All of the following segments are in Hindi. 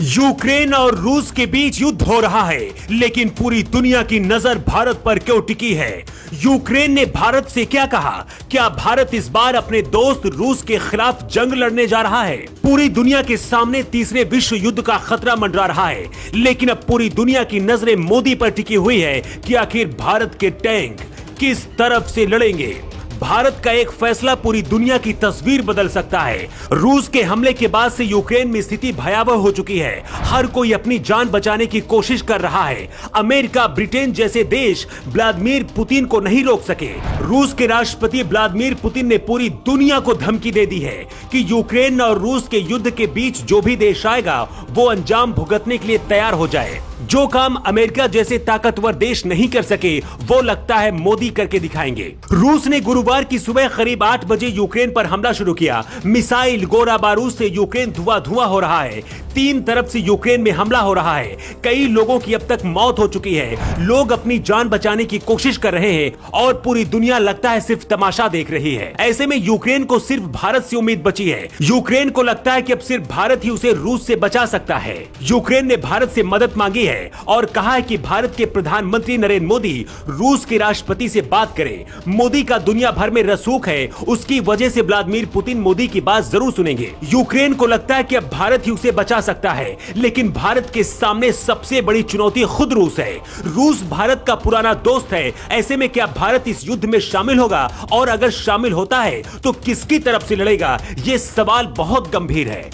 यूक्रेन और रूस के बीच युद्ध हो रहा है, लेकिन पूरी दुनिया की नजर भारत पर क्यों टिकी है? यूक्रेन ने भारत से क्या कहा? क्या भारत इस बार अपने दोस्त रूस के खिलाफ जंग लड़ने जा रहा है? पूरी दुनिया के सामने तीसरे विश्व युद्ध का खतरा मंडरा रहा है, लेकिन अब पूरी दुनिया की नजरें मोदी पर टिकी हुई है कि आखिर भारत के टैंक किस तरफ से लड़ेंगे। भारत का एक फैसला पूरी दुनिया की तस्वीर बदल सकता है। रूस के हमले के बाद से यूक्रेन में स्थिति भयावह हो चुकी है। हर कोई अपनी जान बचाने की कोशिश कर रहा है। अमेरिका, ब्रिटेन जैसे देश व्लादिमीर पुतिन को नहीं रोक सके। रूस के राष्ट्रपति व्लादिमीर पुतिन ने पूरी दुनिया को धमकी दे दी है कि यूक्रेन और रूस के युद्ध के बीच जो भी देश आएगा वो अंजाम भुगतने के लिए तैयार हो जाए। जो काम अमेरिका जैसे ताकतवर देश नहीं कर सके वो लगता है मोदी करके दिखाएंगे। रूस ने गुरुवार की सुबह करीब 8 बजे यूक्रेन पर हमला शुरू किया। मिसाइल, गोला बारूद से यूक्रेन धुआं हो रहा है। 3 तरफ से यूक्रेन में हमला हो रहा है। कई लोगों की अब तक मौत हो चुकी है। लोग अपनी जान बचाने की कोशिश कर रहे हैं और पूरी दुनिया लगता है सिर्फ तमाशा देख रही है। ऐसे में यूक्रेन को सिर्फ भारत से उम्मीद बची है। यूक्रेन को लगता है कि अब सिर्फ भारत ही उसे रूस से बचा सकता है। यूक्रेन ने भारत से मदद मांगी है और कहा है कि भारत के प्रधानमंत्री नरेंद्र मोदी रूस के राष्ट्रपति से बात करें। मोदी का दुनिया भर में रसूख है, उसकी वजह से व्लादिमीर पुतिन मोदी की बात जरूर सुनेंगे। यूक्रेन को लगता है कि अब भारत ही उसे बचा सकता है, लेकिन भारत के सामने सबसे बड़ी चुनौती खुद रूस है। रूस भारत का पुराना दोस्त है। ऐसे में क्या भारत इस युद्ध में शामिल होगा, और अगर शामिल होता है तो किसकी तरफ से लड़ेगा? ये सवाल बहुत गंभीर है।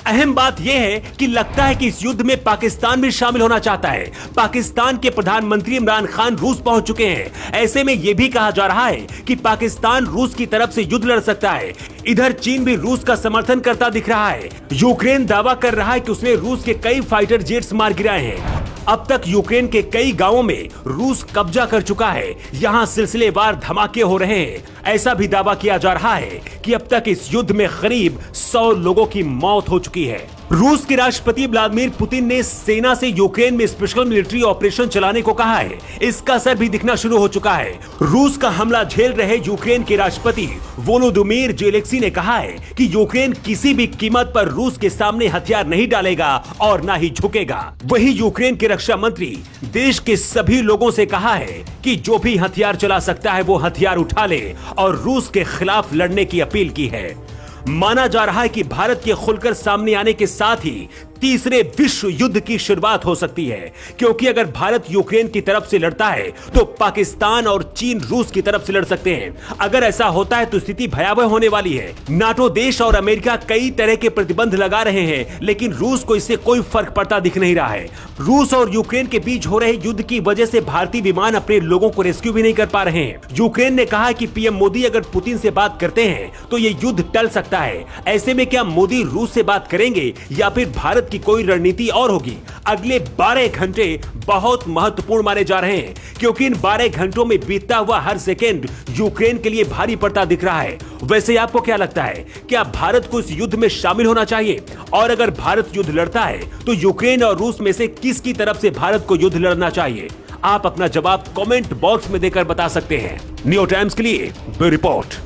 अहम बात यह है कि लगता है कि इस युद्ध में पाकिस्तान भी शामिल होना चाहता है। पाकिस्तान के प्रधानमंत्री इमरान खान रूस पहुंच चुके हैं। ऐसे में यह भी कहा जा रहा है कि पाकिस्तान रूस की तरफ से युद्ध लड़ सकता है। इधर चीन भी रूस का समर्थन करता दिख रहा है। यूक्रेन दावा कर रहा है कि उसने रूस के कई फाइटर जेट्स मार गिराए हैं। अब तक यूक्रेन के कई गांवों में रूस कब्जा कर चुका है। यहां सिलसिलेवार धमाके हो रहे हैं। ऐसा भी दावा किया जा रहा है कि अब तक इस युद्ध में करीब 100 लोगों की मौत हो चुकी है। रूस के राष्ट्रपति व्लादिमीर पुतिन ने सेना से यूक्रेन में स्पेशल मिलिट्री ऑपरेशन चलाने को कहा है। इसका असर भी दिखना शुरू हो चुका है। रूस का हमला झेल रहे यूक्रेन के राष्ट्रपति वोलोदिमीर ज़ेलेंस्की ने कहा है कि यूक्रेन किसी भी कीमत पर रूस के सामने हथियार नहीं डालेगा और न ही झुकेगा। वहीं यूक्रेन के रक्षा मंत्री देश के सभी लोगों से कहा है कि जो भी हथियार चला सकता है वो हथियार उठा ले और रूस के खिलाफ लड़ने की अपील की है। माना जा रहा है कि भारत के खुलकर सामने आने के साथ ही तीसरे विश्व युद्ध की शुरुआत हो सकती है, क्योंकि अगर भारत यूक्रेन की तरफ से लड़ता है तो पाकिस्तान और चीन रूस की तरफ से लड़ सकते हैं। अगर ऐसा होता है तो स्थिति भयावह होने वाली है। नाटो देश और अमेरिका कई तरह के प्रतिबंध लगा रहे हैं, लेकिन रूस को इससे कोई फर्क पड़ता दिख नहीं रहा है। रूस और यूक्रेन के बीच हो रहे युद्ध की वजह से भारतीय विमान अपने लोगों को रेस्क्यू भी नहीं कर पा रहे हैं। यूक्रेन ने कहा कि पीएम मोदी अगर पुतिन से बात करते हैं तो ये युद्ध टल सकता है। ऐसे में क्या मोदी रूस से बात करेंगे या फिर भारत की कोई रणनीति और होगी? अगले 12 घंटे बहुत महत्वपूर्ण माने जा रहे हैं, क्योंकि इन 12 घंटों में बीतता हुआ हर सेकेंड यूक्रेन के लिए भारी पड़ता दिख रहा है। वैसे आपको क्या लगता है, क्या भारत को इस युद्ध में शामिल होना चाहिए? और अगर भारत युद्ध लड़ता है तो यूक्रेन और रूस में से किसकी तरफ से भारत को युद्ध लड़ना चाहिए? आप अपना जवाब कमेंट बॉक्स में देकर बता सकते हैं। न्यू टाइम्स के लिए ब्यूरो रिपोर्ट।